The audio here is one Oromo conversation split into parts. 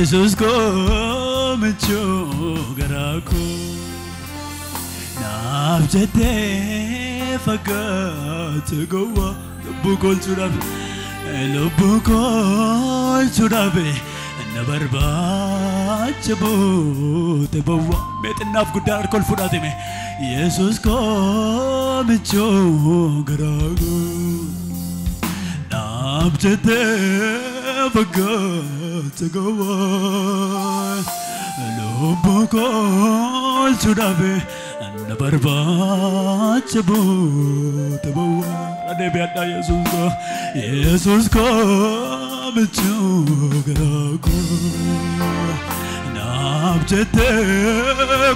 Jesus ko micho garako naabjete fagat gowa bukol churabe nabarba chabo te bawa metnaf gudar kol fudatime Jesus ko micho garako naabjete fagat gowa bukol churabe nabarba chabo te bawa ade biada Jesus ko micho garako naabjete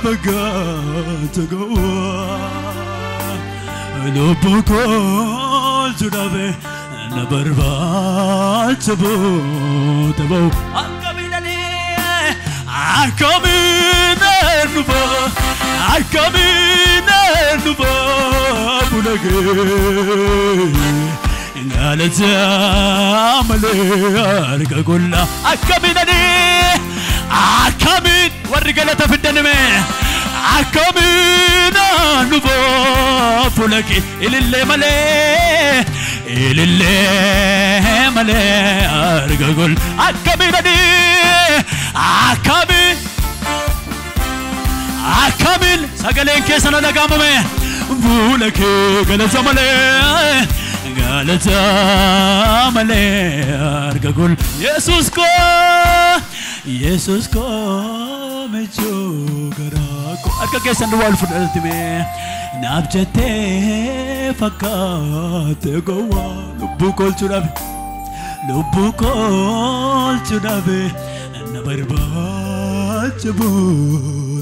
fagat gowa bukol churabe nabarba chabo te bawa Akamina nuba bulage Ngalata male arga gulla Akamina ni Akamin warigala tafiddanime Akamina nuba bulage ilille male arga gulla Akamina ni Akamin sagalen kesana dagamame bulake galata male argagul Jesus ko mecho garako arga kesana wal fudaltime nabjete fakat gowa lubukol churabe nabarba chabo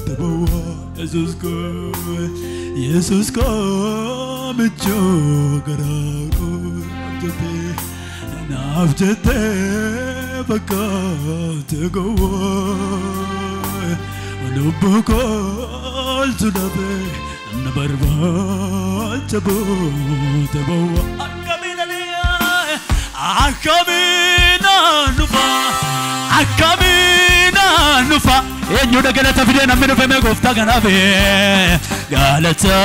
tabawa Jesus ko mecho garako nabjete fakat gowa lubukol churabe nabarba chabo tabawa Akamina nufa Enyuda galata fide na minu feme gofta ganabe Galata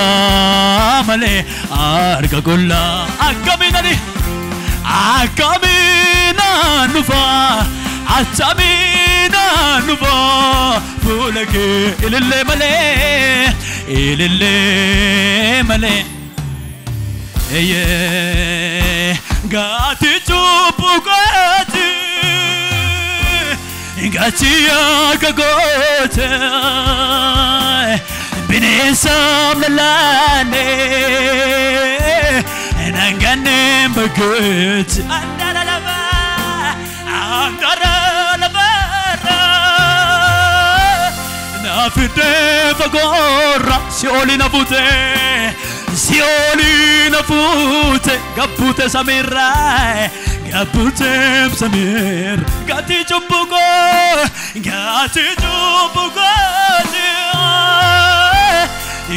male arga gulla Akamina nufa Atamina nufa Fulake ilille male Eye Gati chupukati Gatia kagote Binisam lalane Nangane bagut Andara labara Nafide fagora Sioli na pute Gapute samirai Gaputem samir Gati jumbugo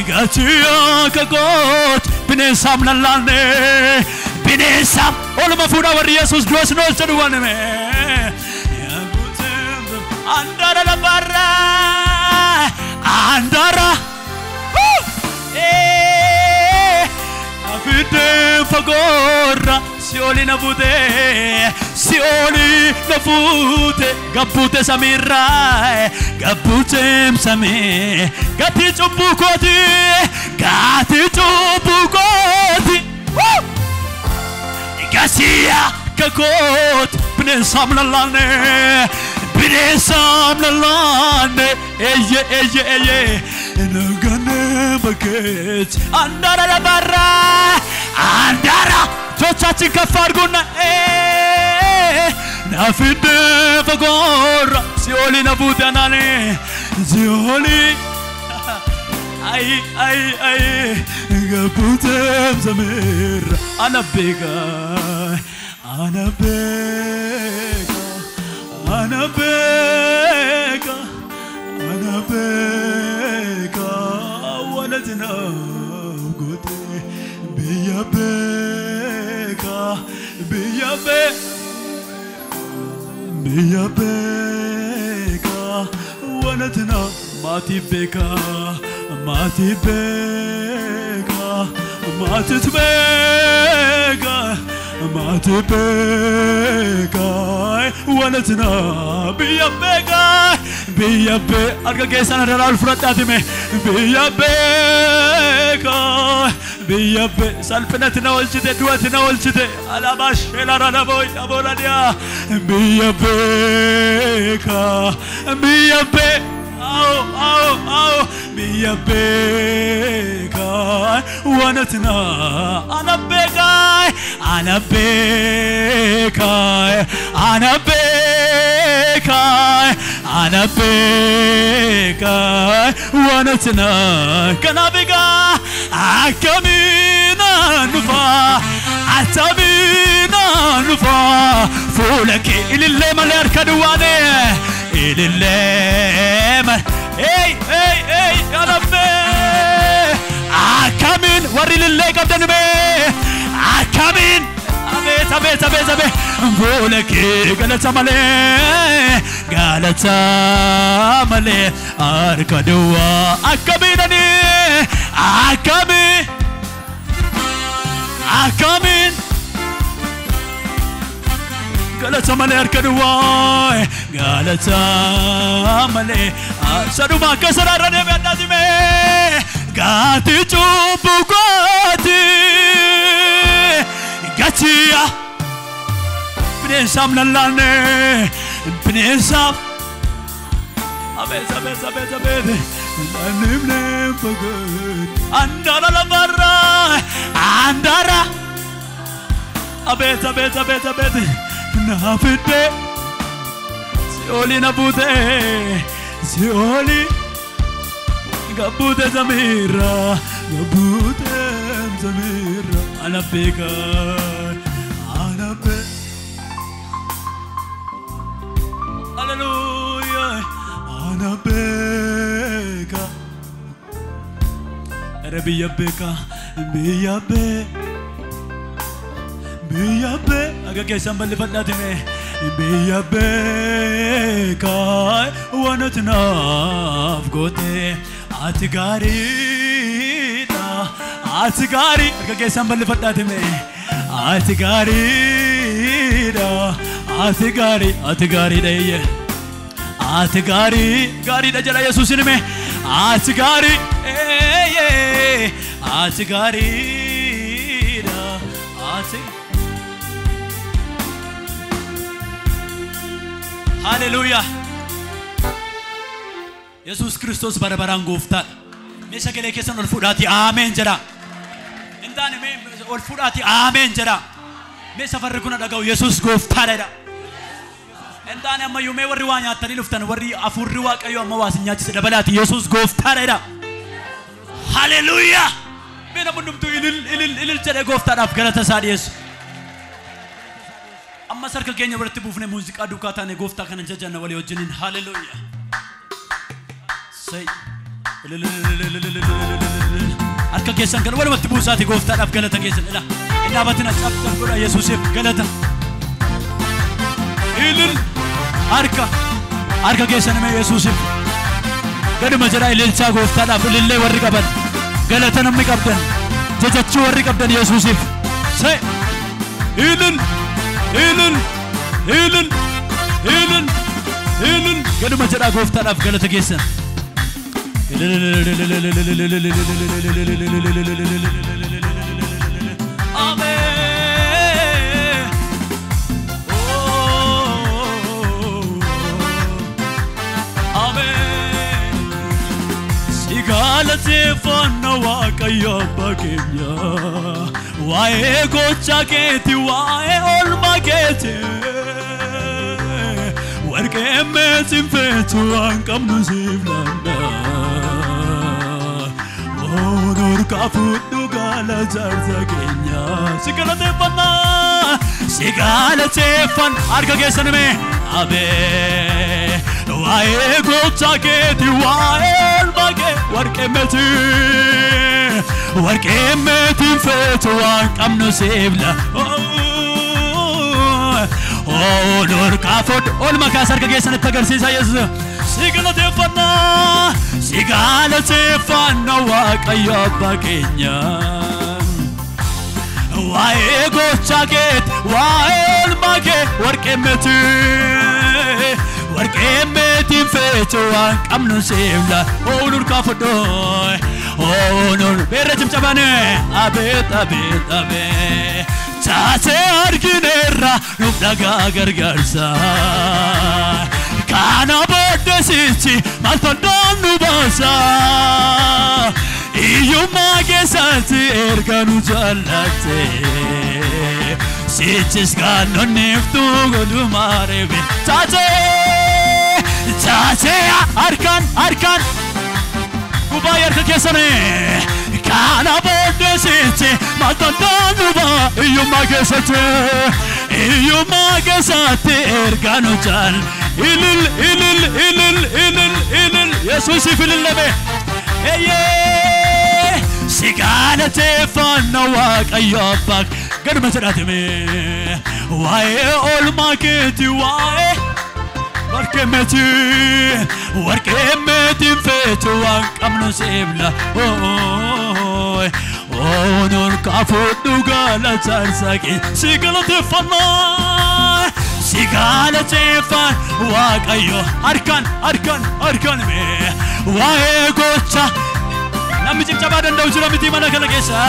Gati akagot Binesam lalane Binesam Olma fuda war Jesus Dwas no chaduane me Gaputem Andara la barra Andara Afide fagora Sioli na fute Gapute samirai Gaputem samir Gati chupukoti Gasia kakot Binesam lalane Eye Nagane baket Andara la barra Andara Chochachi kafarguna Nafide fagora Sioli na butanane Sioli Ay Gaputem samir Anabega waladina gote biya be wanatna matibeka matibeka matibeka matibeka wanatna biyabeka biyabe arga kesana daral furatatime biyabeka biyabe salfenatna walchite duatna walchite alabash elarana boy aboladia biyabeka biyabe au biyabeka wanatna anabeka anabeka anabeka anabeka wanatna kanabeka akamina nufa atamina nufa fulaki ilille maler kadwane ilille hey anabbe akamin warilille kabdanbe akamin abet fulaki galata male arkadwa akaminani akamin galata male arkadwa galata male saduma kasararane bedazime gati chubugati gatia Pinesam nalane pinesam abet nimne pagat andara la barra andara abet nafite sioli nabute sioli gabute zamira anabeka hallelujah anabeka rabiyabeka biyabe aga kesam balle faddatime biyabeka wanatna afgote atgari aga kesam balle faddatime atgari deye atgari gari da jala yesus ne me atgari atgari da hallelujah yesus Christos barabaran gofta me sagale kesan ol fudati amen jara indane me ol fudati amen jara me safar kuna dagaw yesus gofta da indane amma yume warri wanya tani luftan warri afurri waqayo amma wasinyachi sedabalati yesus gofta da hallelujah me namundum tu ilil jare gofta daf galata sadiyes amma sarka kenya warti bufne musiqa dukata ne gofta kana jajanna wali wajinin hallelujah say arka kesan kan wali waqti busati gofta daf galata kesan ila ina batina chapter bura yesus galata ilil arka kesan me yesus gadu majara ilil cha gofta daf ilille warri qaban galata namni qabdan jajachu warri qabdan yesus say ilil gadu majara gofta daf galata kesan amen amen sigalate fanna waqayya bakenya wae gocha keti wae olma keti warke mesim fetu ankamnu sivlanda onor kafudu gala jarza kenya sigalate fan arka kesan me abe wae gocha keti wae olma ke warke metim fetu ankamnu sivla onur kafod olma kaasar kageessan itti agarsiisa Yesuus sigalateeffanna waaqayyo abbaa keenya waa'ee gochaa keet waa'ee olma kee warqee meetiin feetu waan qabnu seemla onur kafod onur beerra cimcabane abeet abeet abeet taate argineerra nuuf dhagaa gargaarsa kana booddesichi maal fardaan nu baasa iyyummaa keessatti erga nu jaallatte sichis kannonneeftu godhumaa reebe taate harkaan gubaa yarka keessane kana booddesichi maal fardaan nu baa iyyummaa keessatti erga nu jaallatte ilil Yesuus filillame sigalateeffanna waaqayyo abbaa gaduma jedhatame waa'ee olmaa keeti waa'ee warqee meetiin feetu waan qabnu seemla onur kafodhu galatarsaaqe sigalateeffanna sigalateeffan waaqayyo harkaan me waa'ee gocha namni cimcabaa danda'u jira miti mana kana keessa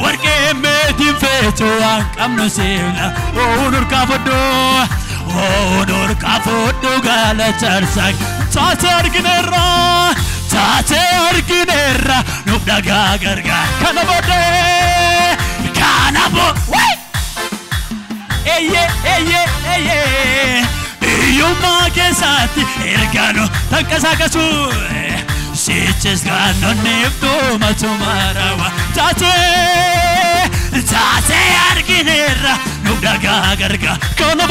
warqee meetiin feetu waan qabnu seemla onur kafodhu galatarsaaqe taate argineerra nuuf dhagaa gargaar kana booddee iyyummaa keessatti ergaanu tanqasaaqasu sichis kannonneeftu matumaarawa taate argineerra nuuf dhagaa gargaar kana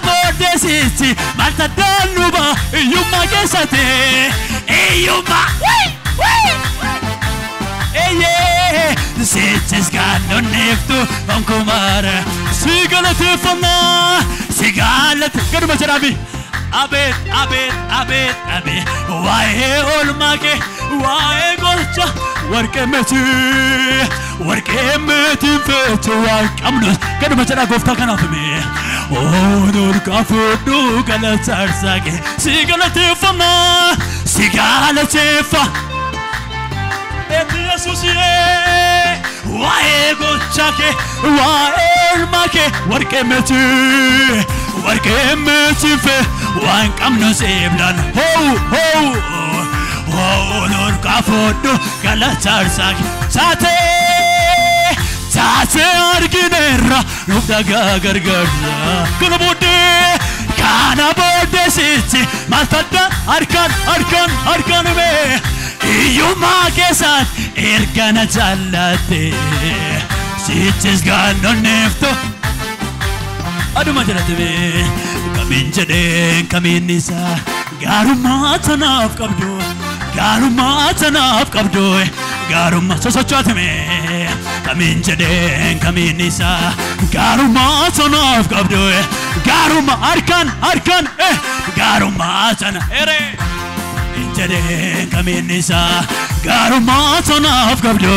booddee sichi maal fardaan nu baa iyyummaa keessatti sichis kannonneeftu onkumaara sigalateeffanna gaduma jedhami abeet waa'ee olmaa kee waa'ee gocha warqee meetiin feetu waan qabnu gaduma jedhaa gooftaa kanaaf hime onur kafodhu galatarsaaqe sigalateeffanna Yesuus waa'ee gocha kee waa'ee olmaa kee warqee meetiin feetu waan qabnu seemlan onur kafodhu galatarsaaqe taate argineerra nuuf dhagaa gargaarsa kana booddee sichi maal fardaan harkaan me iyyummaa keessatti erga na jaallatte sichis kannonneeftu aduma jedhatame kamiin jedheen kamiin isaa gaarummaa tanaaf qabdu gaarummaa sosochootame kamiin jedheen kamiin isaa gaarummaa tanaaf qabdu gaarummaa harkaan gaarummaa tana jedheen kamiin isaa gaarummaa tanaaf qabdu